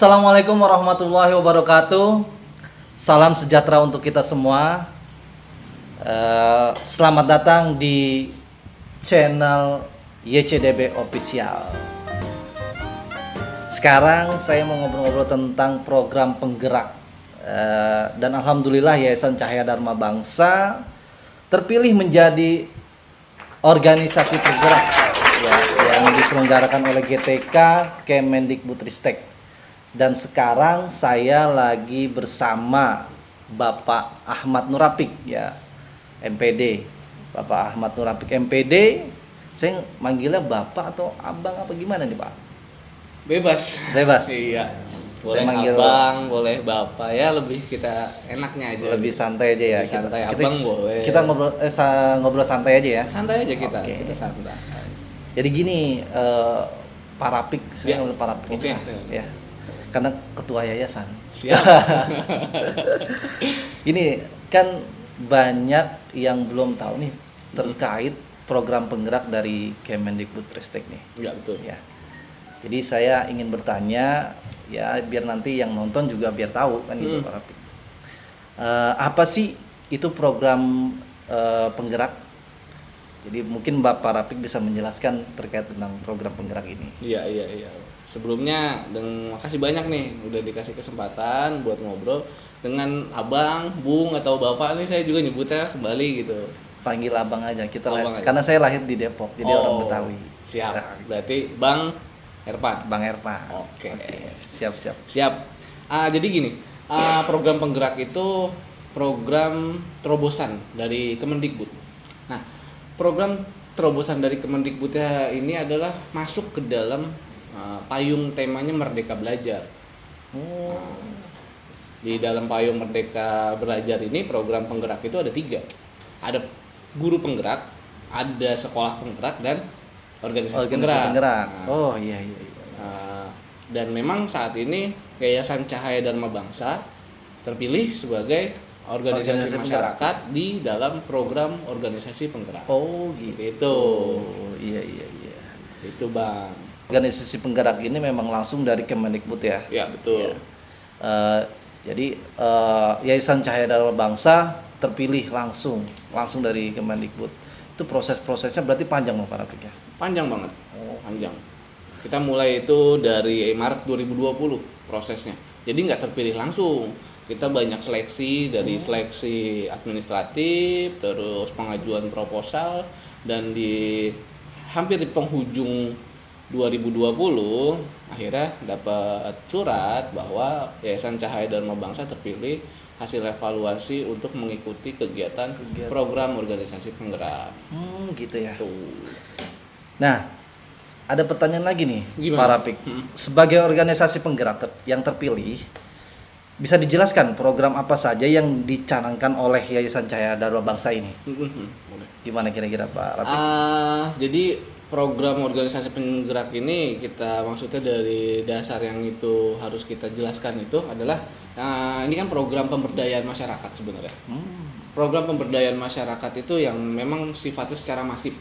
Assalamualaikum warahmatullahi wabarakatuh. Salam sejahtera untuk kita semua. Selamat datang di channel YCDB Official. Sekarang saya mau ngobrol-ngobrol tentang program penggerak. Dan alhamdulillah Yayasan Cahaya Dharma Bangsa terpilih menjadi organisasi penggerak ya, yang diselenggarakan oleh GTK Kemendikbudristek. Dan sekarang saya lagi bersama Bapak Ahmad Nurapik ya, MPD. Bapak Ahmad Nurapik MPD. Saya manggilnya Bapak atau Abang apa gimana nih, Pak? Bebas. Bebas. Iya. Boleh Saya manggil Abang, boleh Bapak, ya lebih kita enaknya aja. Lebih santai aja ya. Lebih santai, Abang boleh. Kita ngobrol santai aja ya. Santai aja kita. Oke. Kita santai. Jadi gini, Pak Rapik, saya Ya. ngobrol Pak Rapik. Oke. Ya. Karena ketua yayasan. Siap. Ini kan banyak yang belum tahu nih terkait program penggerak dari Kemendikbudristek nih. Iya, betul. Ya. Jadi saya ingin bertanya ya biar nanti yang nonton juga biar tahu kan gitu Pak Rapik. Apa sih itu program penggerak? Jadi mungkin Bapak Rapik bisa menjelaskan terkait tentang program penggerak ini. Iya. Sebelumnya makasih banyak nih udah dikasih kesempatan buat ngobrol dengan Abang, Bung atau Bapak nih, saya juga nyebutnya kembali gitu. Panggil abang aja kita Abang aja. karena saya lahir di Depok jadi orang Betawi. Siap. Ya, Berarti Bang Erpan. Bang Erpa. Oke. Siap. Siap. Jadi gini, program penggerak itu program terobosan dari Kemendikbud. Nah, program terobosan dari Kemendikbud ini adalah masuk ke dalam payung temanya Merdeka Belajar. Di dalam payung Merdeka Belajar ini program penggerak itu ada 3. Ada guru penggerak, ada sekolah penggerak, dan organisasi penggerak. Oh iya. Dan memang saat ini Yayasan Cahaya Dharma Bangsa terpilih sebagai organisasi masyarakat di dalam program organisasi penggerak. Oh Seperti gitu. itu. Iya. Itu Bang. Organisasi penggerak ini memang langsung dari Kemendikbud ya. Ya, betul. Jadi Yayasan Cahaya Dharma Bangsa terpilih langsung dari Kemendikbud. Itu prosesnya berarti panjang Pak Rapik ya? Panjang banget. Panjang. Kita mulai itu dari Maret 2020 prosesnya. Jadi nggak terpilih langsung. Kita banyak seleksi, dari seleksi administratif, terus pengajuan proposal, dan hampir di penghujung 2020 akhirnya dapat surat bahwa Yayasan Cahaya Dharma Bangsa terpilih hasil evaluasi untuk mengikuti kegiatan program organisasi penggerak. Gitu ya. Tuh. Nah, ada pertanyaan lagi nih, Gimana? Pak Rapik. Sebagai organisasi penggerak yang terpilih, bisa dijelaskan program apa saja yang dicanangkan oleh Yayasan Cahaya Dharma Bangsa ini? Boleh. Gimana kira-kira Pak Rapik? Jadi program organisasi penggerak ini kita maksudnya dari dasar yang itu harus kita jelaskan itu adalah ini kan program pemberdayaan masyarakat sebenarnya. Program pemberdayaan masyarakat itu yang memang sifatnya secara masif.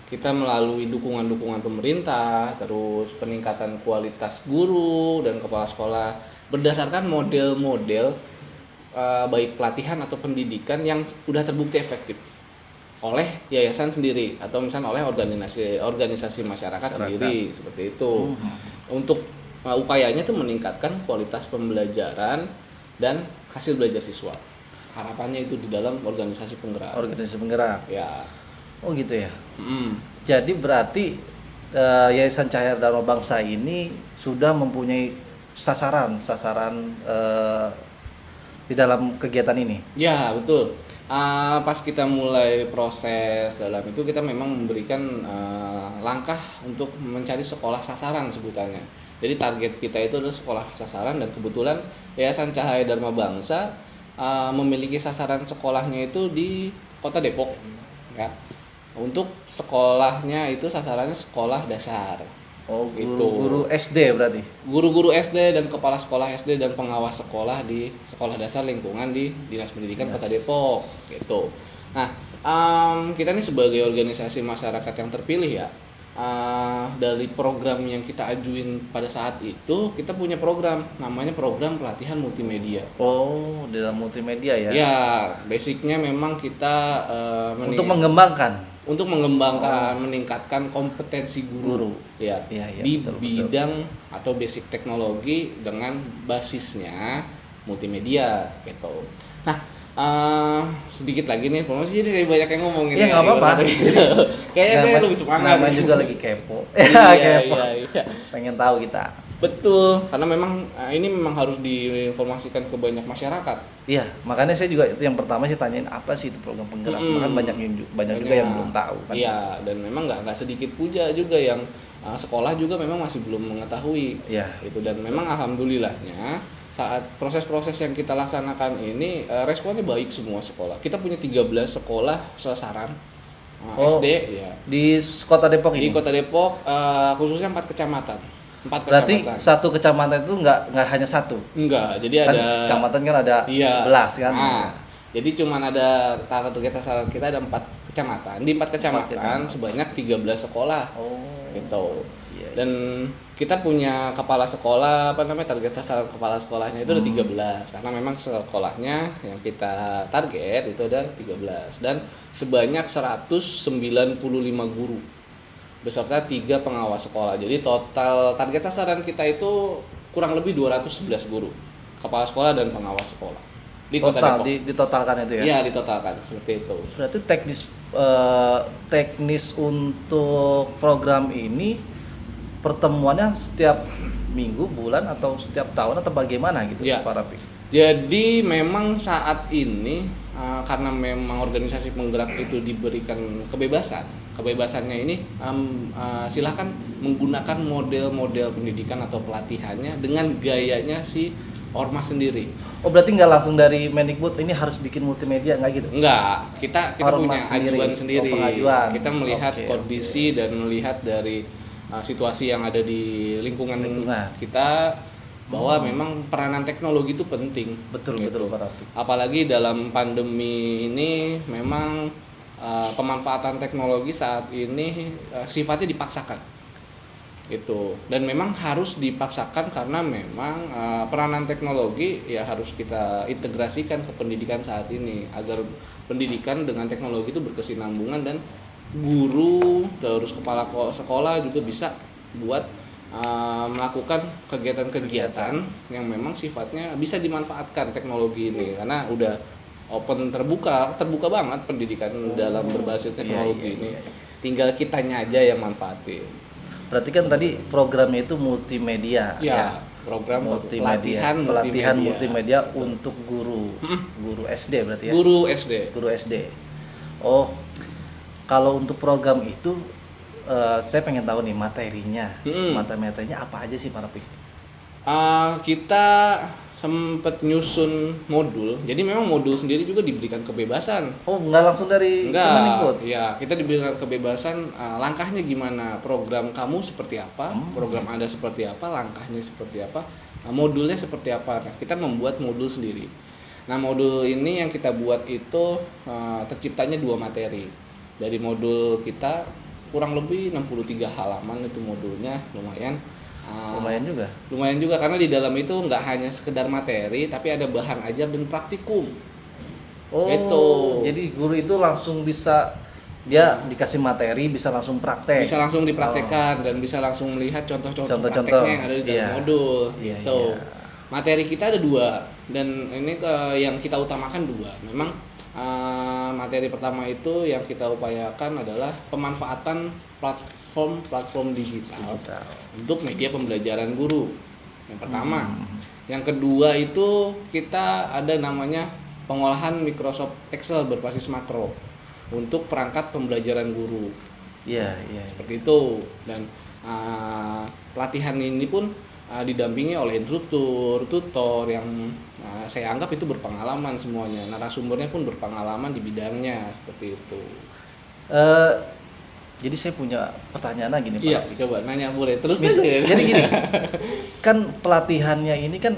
Kita melalui dukungan pemerintah, terus peningkatan kualitas guru dan kepala sekolah berdasarkan model-model baik pelatihan atau pendidikan yang sudah terbukti efektif oleh yayasan sendiri atau misalnya oleh organisasi masyarakat sendiri seperti itu. Untuk upayanya itu meningkatkan kualitas pembelajaran dan hasil belajar siswa. Harapannya itu di dalam organisasi penggerak. Organisasi penggerak. Ya. Oh gitu ya. Jadi berarti Yayasan Cahaya Dharma Bangsa ini sudah mempunyai sasaran di dalam kegiatan ini. Ya, betul. Pas kita mulai proses dalam itu kita memang memberikan langkah untuk mencari sekolah sasaran sebutannya. Jadi target kita itu adalah sekolah sasaran, dan kebetulan Yayasan Cahaya Dharma Bangsa memiliki sasaran sekolahnya itu di Kota Depok ya. Untuk sekolahnya itu sasarannya sekolah dasar. Oh, guru SD berarti. Guru-guru SD dan kepala sekolah SD dan pengawas sekolah di sekolah dasar lingkungan di Dinas Pendidikan Kota Depok gitu. Nah, kita nih sebagai organisasi masyarakat yang terpilih ya, dari program yang kita ajuin pada saat itu, kita punya program namanya program pelatihan multimedia. Oh, di dalam multimedia ya. Ya, basicnya memang kita Untuk mengembangkan. meningkatkan kompetensi guru. Ya, Iya, di betul, bidang atau basic teknologi dengan basisnya multimedia gitu. Nah, sedikit lagi nih promosi, jadi saya banyak yang ngomongin. Iya, nggak apa-apa. Kayaknya saya lebih semangat. Namanya juga lagi kepo. Iya, Kepo. iya. Pengen tahu kita. Betul, karena memang ini memang harus diinformasikan ke banyak masyarakat. Iya, makanya saya juga itu yang pertama sih tanyain apa sih itu program penggerak. Bahkan banyak juga yang belum tahu kan. Iya, dan memang nggak sedikit juga yang sekolah juga memang masih belum mengetahui. Iya. Itu, dan memang alhamdulillahnya saat proses-proses yang kita laksanakan ini responnya baik semua sekolah. Kita punya 13 sekolah sasaran SD ya. Di Kota Depok Di ini. Kota Depok khususnya 4 kecamatan. 4 Berarti kecamatan. satu kecamatan itu nggak hanya satu. Enggak, jadi Kan ada kecamatan kan ada 11 kan. Nah, jadi cuman ada target sasaran kita ada 4 kecamatan. Di 4 kecamatan sebanyak 13 sekolah. Oh. Gitu. Iya. Dan kita punya kepala sekolah, target sasaran kepala sekolahnya itu ada 13. Karena memang sekolahnya yang kita target itu ada 13 dan sebanyak 195 guru beserta 3 pengawas sekolah. Jadi total target sasaran kita itu kurang lebih 211 guru, kepala sekolah dan pengawas sekolah di Kota Depok. Ditotalkan itu ya. Iya, ditotalkan seperti itu. Berarti teknis untuk program ini pertemuannya setiap minggu, bulan atau setiap tahun atau bagaimana gitu Ya. Pak Rafi? Jadi memang saat ini karena memang organisasi penggerak itu diberikan kebebasannya ini silahkan menggunakan model-model pendidikan atau pelatihannya dengan gayanya si ormas sendiri. Oh, berarti nggak langsung dari Mendikbud ini harus bikin multimedia nggak gitu? Enggak, kita Ormas punya ajuan sendiri. Oh, pengajuan. Kita melihat Oke, kondisi dan melihat dari situasi yang ada di lingkungan kita bahwa memang peranan teknologi itu penting. Betul Pak Rafi. Apalagi dalam pandemi ini memang pemanfaatan teknologi saat ini sifatnya dipaksakan. Itu. Dan memang harus dipaksakan karena memang peranan teknologi ya harus kita integrasikan ke pendidikan saat ini agar pendidikan dengan teknologi itu berkesinambungan dan guru terus kepala sekolah juga bisa buat melakukan kegiatan-kegiatan yang memang sifatnya bisa dimanfaatkan teknologi ini karena udah open terbuka banget pendidikan dalam berbasis teknologi ini. Tinggal kitanya aja yang manfaatin. Berarti kan tadi programnya itu multimedia Ya, program pelatihan multimedia untuk guru SD berarti ya. Guru SD. Oh, kalau untuk program itu saya pengen tahu nih materinya. Materinya apa aja sih Pak Rafi? Kita sempat nyusun modul. Jadi memang modul sendiri juga diberikan kebebasan. Oh, nggak langsung dari Kemendikbud? Ya, kita diberikan kebebasan langkahnya gimana, program kamu seperti apa, program Anda seperti apa, langkahnya seperti apa, modulnya seperti apa. Nah, kita membuat modul sendiri. Nah, modul ini yang kita buat itu terciptanya 2 materi. Dari modul kita kurang lebih 63 halaman itu modulnya, lumayan. Lumayan juga karena di dalam itu nggak hanya sekedar materi tapi ada bahan ajar dan praktikum. Oh, itu. Jadi guru itu langsung bisa dia dikasih materi bisa langsung praktek. Bisa langsung dipraktekkan dan bisa langsung melihat contoh-contoh prakteknya yang ada di dalam modul. Gitu. Materi kita ada 2 dan ini yang kita utamakan 2. Memang materi pertama itu yang kita upayakan adalah pemanfaatan platform digital untuk media pembelajaran guru. Yang pertama. Yang kedua itu kita ada namanya pengolahan Microsoft Excel berbasis makro untuk perangkat pembelajaran guru. Iya. Seperti itu. Dan pelatihan ini pun didampingi oleh instruktur, tutor yang saya anggap itu berpengalaman semuanya. Narasumbernya pun berpengalaman di bidangnya seperti itu. Jadi saya punya pertanyaan lagi nih Pak. Iya, coba nanya boleh. Terus jadi gini, kan pelatihannya ini kan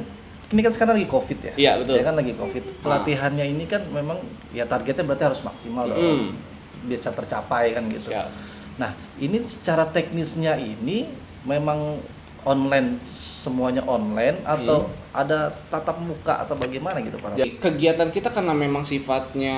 sekarang lagi COVID ya? Iya, betul. Ya kan lagi COVID. Pelatihannya ini kan memang ya targetnya berarti harus maksimal dong. Bisa tercapai kan gitu. Siap. Nah, ini secara teknisnya ini memang online, semuanya online atau ada tatap muka atau bagaimana gitu Pak? Jadi kegiatan kita karena memang sifatnya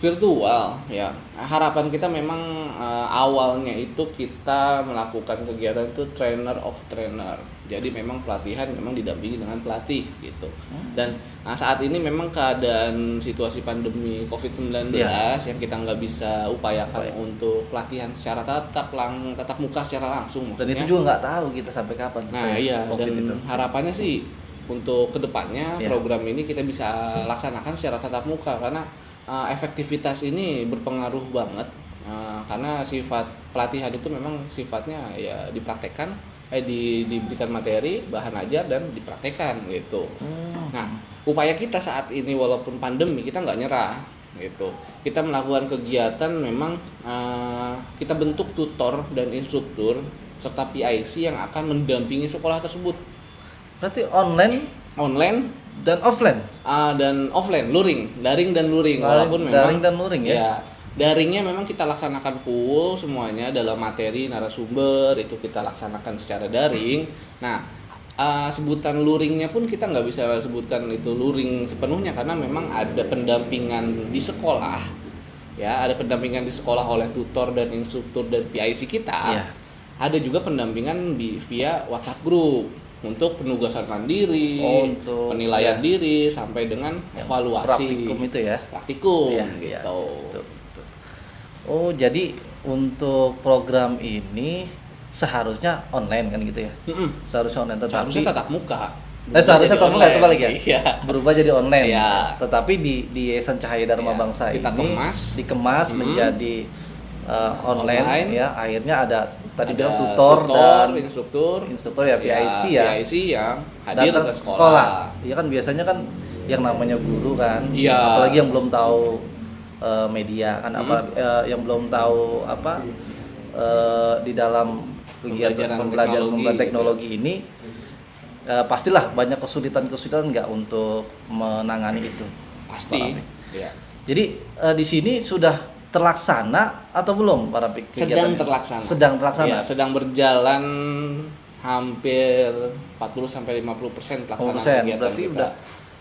virtual ya. Harapan kita memang awalnya itu kita melakukan kegiatan itu trainer of trainer. Jadi memang pelatihan memang didampingi dengan pelatih gitu. Dan saat ini memang keadaan situasi pandemi COVID-19 yang kita nggak bisa upayakan untuk pelatihan secara tatap muka secara langsung Dan maksudnya. itu juga nggak tahu kita sampai kapan. Nah iya, COVID dan itu. harapannya sih untuk kedepannya program ini kita bisa laksanakan secara tatap muka karena efektivitas ini berpengaruh banget karena sifat pelatihan itu memang sifatnya ya dipraktekkan, diberikan materi, bahan ajar dan dipraktekkan gitu. Nah, upaya kita saat ini walaupun pandemi kita nggak nyerah gitu. Kita melakukan kegiatan memang kita bentuk tutor dan instruktur serta PIC yang akan mendampingi sekolah tersebut. Berarti online dan offline. Dan offline, luring, daring dan luring. Walaupun memang daring dan luring ya. Daringnya memang kita laksanakan full semuanya dalam materi narasumber itu kita laksanakan secara daring. Nah, sebutan luringnya pun kita nggak bisa sebutkan itu luring sepenuhnya karena memang ada pendampingan di sekolah. Ya, ada pendampingan di sekolah oleh tutor dan instruktur dan PIC kita. Ada juga pendampingan via WhatsApp group untuk penugasan mandiri, untuk penilaian diri sampai dengan evaluasi Praktikum itu ya. Praktikum Iya, gitu. betul. Oh, jadi untuk program ini seharusnya online kan gitu ya? Seharusnya online, tetapi Seharusnya tatap muka. seharusnya tatap muka itu balik ya? Iya. Berubah jadi online. Iya. Tetapi di Yayasan Cahaya Dharma Bangsa kita ini dikemas menjadi online ya. Akhirnya ada tadi bilang tutor dan instruktur ya, PIC ya. PIC yang hadir datang ke sekolah. Iya kan biasanya kan yang namanya guru kan, Iya. apalagi yang belum tahu media kan yang belum tahu di dalam kegiatan pembelajaran teknologi ini pastilah banyak kesulitan nggak untuk menangani itu. Pasti. Ya. Jadi di sini sudah terlaksana atau belum para Sedang terlaksana. Ya, sedang berjalan hampir 40-50% pelaksanaan kegiatan berarti kita. udah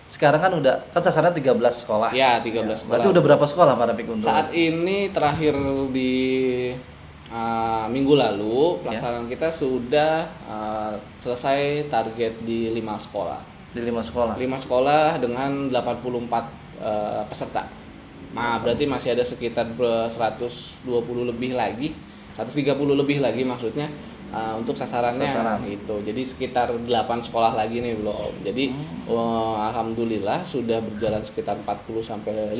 sekarang kan sasaran 13 sekolah. Ya, 13 sekolah. Berarti udah berapa sekolah para untuk? Saat ini terakhir di minggu lalu pelaksanaan kita sudah selesai target di 5 sekolah. Di 5 sekolah. 5 sekolah dengan 84 peserta. Nah, berarti masih ada sekitar 120 lebih lagi, 130 lebih lagi maksudnya untuk sasaran gitu. Jadi sekitar 8 sekolah lagi nih belum. Jadi alhamdulillah sudah berjalan sekitar 40-50%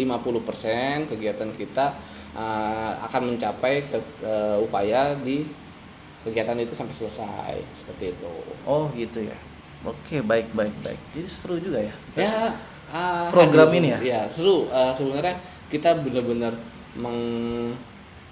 kegiatan kita akan mencapai upaya di kegiatan itu sampai selesai seperti itu. Oh, gitu ya. Oke, baik. Jadi seru juga ya. Ya, program ini ya. Ya, seru. Sebenarnya kita benar-benar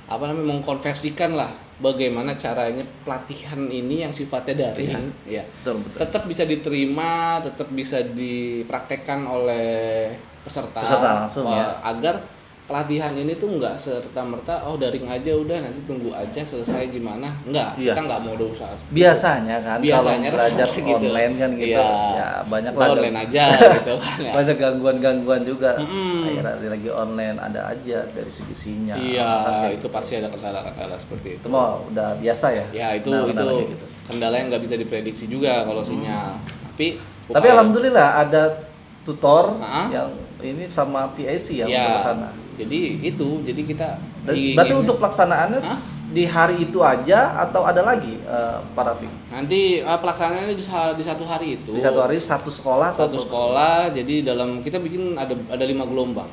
mengkonversikan lah bagaimana caranya pelatihan ini yang sifatnya daring Betul. Tetap bisa diterima, tetap bisa dipraktekkan oleh peserta langsung ya. Agar pelatihan ini tuh nggak serta-merta daring aja udah nanti tunggu aja selesai gimana. Kita nggak mau usaha. Biasanya kan kalau belajar gitu. online kan gitu. Ya, banyak lah online aja gitu kan. Banyak gangguan-gangguan juga. Akhirnya lagi online ada aja dari segi sinyal. Iya, itu pasti ada kendala-kendala seperti itu. Itu mah udah biasa ya. Ya, itu kendala yang nggak bisa diprediksi juga kalau sinyal. Tapi alhamdulillah ada tutor yang ini sama PIC yang ke sana. Jadi kita berarti untuk pelaksanaannya di hari itu aja atau ada lagi Pak Rafiq? Nanti pelaksanaannya di satu hari itu. Di satu hari satu sekolah satu sekolah. Jadi kita bikin ada 5 gelombang.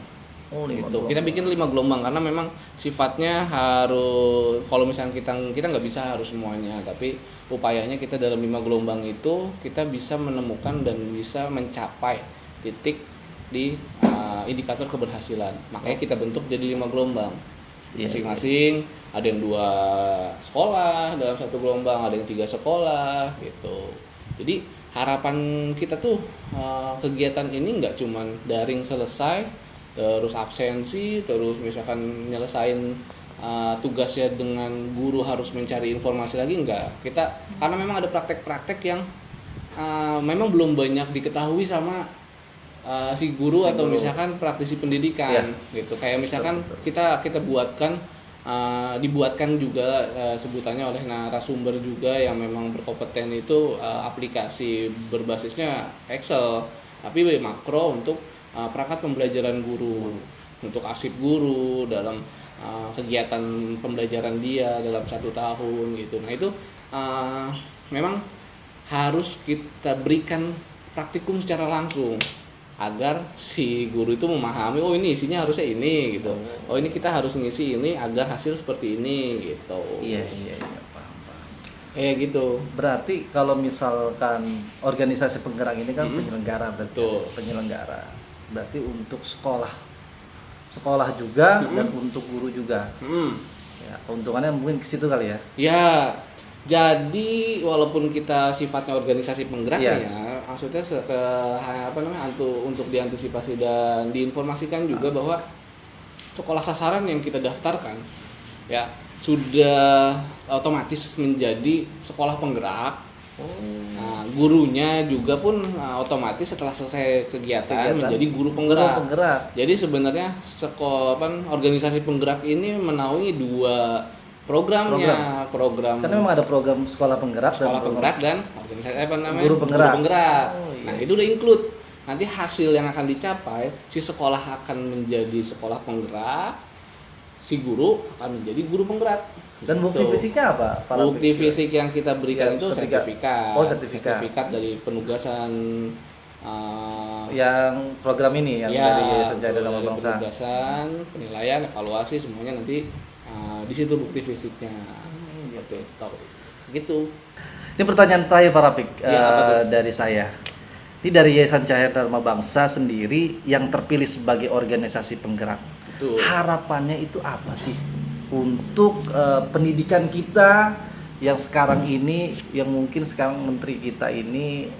Oh, 5 gitu. Kita bikin 5 gelombang karena memang sifatnya harus kalau misalnya kita nggak bisa harus semuanya, tapi upayanya kita dalam 5 gelombang itu kita bisa menemukan dan bisa mencapai titik di indikator keberhasilan. Makanya kita bentuk jadi 5 gelombang. Masing-masing ada yang 2 sekolah dalam satu gelombang, ada yang 3 sekolah gitu. Jadi harapan kita tuh kegiatan ini nggak cuman daring selesai terus absensi terus misalkan nyelesain tugasnya dengan guru harus mencari informasi lagi, enggak. Kita karena memang ada praktek-praktek yang memang belum banyak diketahui sama si guru atau misalkan praktisi pendidikan gitu. Kayak misalkan kita dibuatkan juga sebutannya oleh narasumber juga yang memang berkompeten itu aplikasi berbasisnya Excel, tapi makro untuk perangkat pembelajaran guru, untuk arsip guru dalam kegiatan pembelajaran dia dalam 1 tahun gitu. Nah itu memang harus kita berikan praktikum secara langsung agar si guru itu memahami, oh ini isinya harusnya ini gitu, oh ini kita harus ngisi ini agar hasil seperti ini gitu. Iya paham. Gitu. Berarti kalau misalkan organisasi penggerak ini kan penyelenggara, berarti penyelenggara. Berarti untuk sekolah juga dan untuk guru juga. Ya, keuntungannya mungkin ke situ kali ya. Ya, jadi walaupun kita sifatnya organisasi penggerak ya, maksudnya untuk diantisipasi dan diinformasikan juga bahwa sekolah sasaran yang kita daftarkan ya sudah otomatis menjadi sekolah penggerak. Nah, gurunya juga pun otomatis setelah selesai kegiatan menjadi guru penggerak. Jadi sebenarnya organisasi penggerak ini menaungi 2 programnya. Program karena memang ada program sekolah penggerak dan organisasi guru penggerak. Nah, itu udah include. Nanti hasil yang akan dicapai, si sekolah akan menjadi sekolah penggerak, si guru akan menjadi guru penggerak. Dan bukti fisiknya apa? Bukti fisik yang kita berikan itu sertifikat. Sertifikat dari penugasan yang program ini yang dari Yayasan Cahaya Dharma Bangsa. Penugasan, penilaian, evaluasi semuanya nanti di situ bukti fisiknya. Gitu. Ini pertanyaan terakhir Pak Rafiq dari saya. Ini dari Yayasan Cahaya Dharma Bangsa sendiri yang terpilih sebagai organisasi penggerak. Betul. Harapannya itu apa sih untuk pendidikan kita yang sekarang ini, yang mungkin sekarang menteri kita ini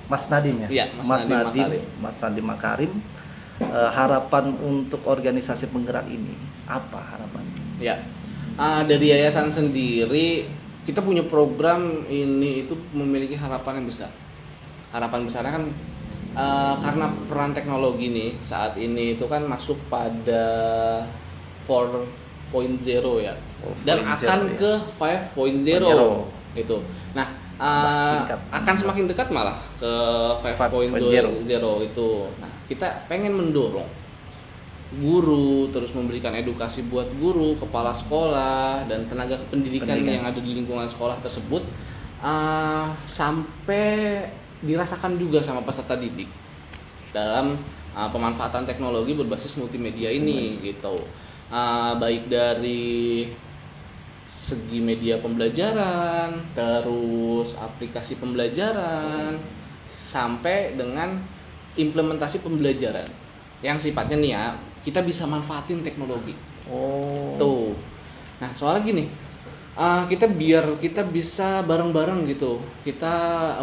Mas Nadiem ya? Iya, Mas Nadiem Makarim. Harapan untuk organisasi penggerak ini apa harapannya? Ya, dari yayasan sendiri kita punya program ini itu memiliki harapan yang besar. Harapan besarnya kan karena peran teknologi nih saat ini itu kan masuk pada 4.0 ya, dan akan ke 5.0 itu. Nah, akan semakin dekat malah ke 5.0 itu. Nah, kita pengen mendorong guru terus memberikan edukasi buat guru, kepala sekolah dan tenaga kependidikan yang ada di lingkungan sekolah tersebut sampai dirasakan juga sama peserta didik dalam pemanfaatan teknologi berbasis multimedia ini gitu. Baik dari segi media pembelajaran, terus aplikasi pembelajaran, sampai dengan implementasi pembelajaran yang sifatnya nih ya kita bisa manfaatin teknologi. Tuh. Nah, soalnya gini, biar kita bisa bareng-bareng gitu. Kita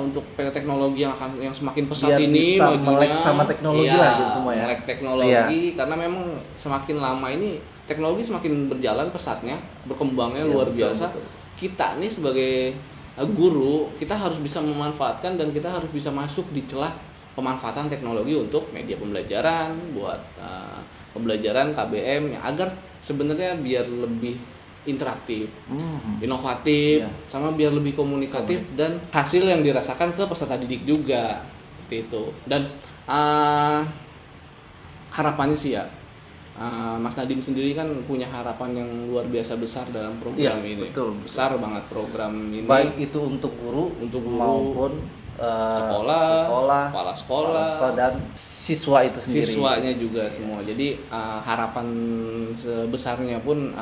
untuk teknologi yang semakin pesat biar ini majunya melek sama teknologi lah gitu semua ya. Melek teknologi karena memang semakin lama ini teknologi semakin berjalan pesatnya, berkembangnya luar biasa. Betul. Kita nih sebagai guru, kita harus bisa memanfaatkan dan kita harus bisa masuk di celah pemanfaatan teknologi untuk media pembelajaran, buat pembelajaran KBM agar sebenarnya biar lebih interaktif, inovatif, sama biar lebih komunikatif dan hasil yang dirasakan ke peserta didik juga seperti itu. Dan harapannya sih ya, Mas Nadiem sendiri kan punya harapan yang luar biasa besar dalam program ini. Betul. Besar banget program ini. Baik itu untuk guru maupun sekolah, kepala sekolah dan siswa itu sendiri. Siswanya juga semua. Jadi harapan sebesarnya pun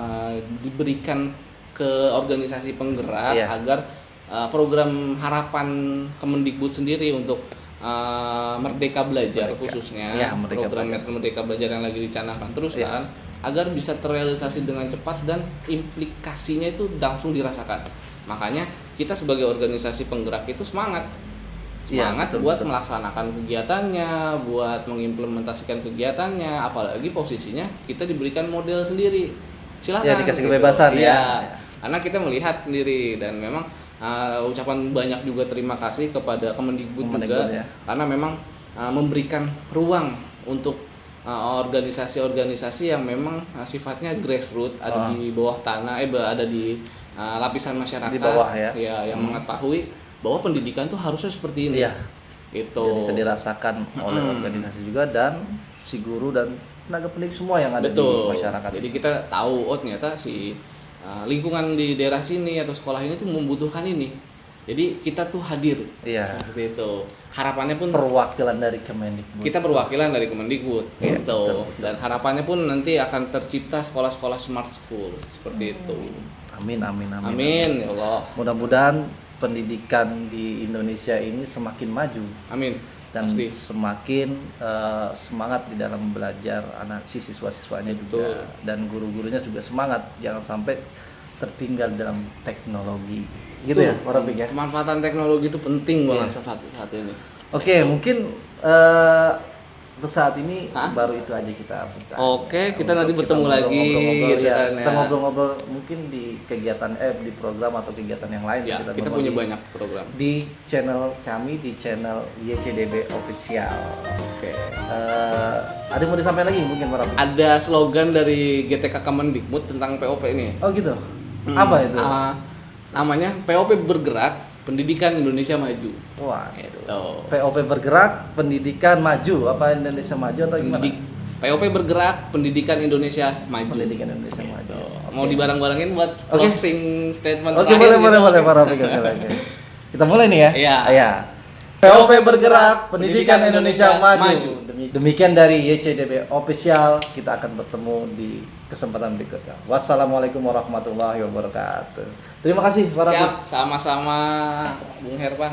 diberikan ke organisasi penggerak agar program harapan Kemendikbud sendiri untuk Merdeka Belajar khususnya program Merdeka Belajar yang lagi dicanangkan terus kan agar bisa terrealisasi dengan cepat dan implikasinya itu langsung dirasakan. Makanya kita sebagai organisasi penggerak itu semangat semangat betul, buat betul. melaksanakan kegiatannya, buat mengimplementasikan kegiatannya, apalagi posisinya kita diberikan model sendiri. Silakan. Ya, dikasih kebebasan ya. Iya. Karena kita melihat sendiri dan memang ucapan banyak juga terima kasih kepada Kemendikbud juga ya. karena memang memberikan ruang untuk organisasi-organisasi yang memang sifatnya grassroots, ada di bawah tanah, ada di lapisan masyarakat Di bawah ya. Yang mengetahui bahwa pendidikan tuh harusnya seperti ini. Iya. Itu. Jadi bisa dirasakan oleh organisasi juga dan si guru dan tenaga pendidik semua yang ada Betul. di masyarakat. Jadi kita tahu ternyata si lingkungan di daerah sini atau sekolah ini tuh membutuhkan ini. Jadi kita tuh hadir. Iya. Seperti itu. Harapannya pun Perwakilan dari Kemendikbud. kita perwakilan dari Kemendikbud Iya, gitu. betul. Dan harapannya pun nanti akan tercipta sekolah-sekolah smart school seperti itu. Amin. Amin ya Allah. Mudah-mudahan pendidikan di Indonesia ini semakin maju Amin. dan Pasti. semakin semangat di dalam belajar anak siswa-siswanya juga, dan guru-gurunya juga semangat, jangan sampai tertinggal dalam teknologi. Gitu ya, Pak Rafiq ya. Pemanfaatan teknologi itu penting banget saat ini. Oke, mungkin untuk saat ini baru itu aja kita buka. Oke, kita nanti Untuk bertemu lagi ngobrol-ngobrol, gitu ya. kan, Kita ya. ngobrol-ngobrol mungkin di kegiatan di program atau kegiatan yang lain. Ya, kita berbagi punya banyak program. di channel kami, di channel YCDB Official. Oke. Ada yang mau disampaikan lagi mungkin Pak Rafiq? Ada slogan dari GTK Kemendikbud tentang POP ini. Oh gitu. Apa itu? Namanya POP bergerak, pendidikan Indonesia maju. Wah, Gitu. POP bergerak, pendidikan maju. Apa Indonesia maju atau gimana? POP bergerak, pendidikan Indonesia maju. Pendidikan Indonesia maju. Mau dibareng-barengin buat Oke. closing statement Oke, terakhir gitu. boleh Pak Rafiq. Oke. Kita mulai nih ya. Iya. Iya. POP bergerak, pendidikan Indonesia maju. Demikian dari YCDB Official. Kita akan bertemu di kesempatan berikutnya. Wassalamualaikum warahmatullahi wabarakatuh. Terima kasih Pak Rafiq. Siap, sama-sama Bung Herpan.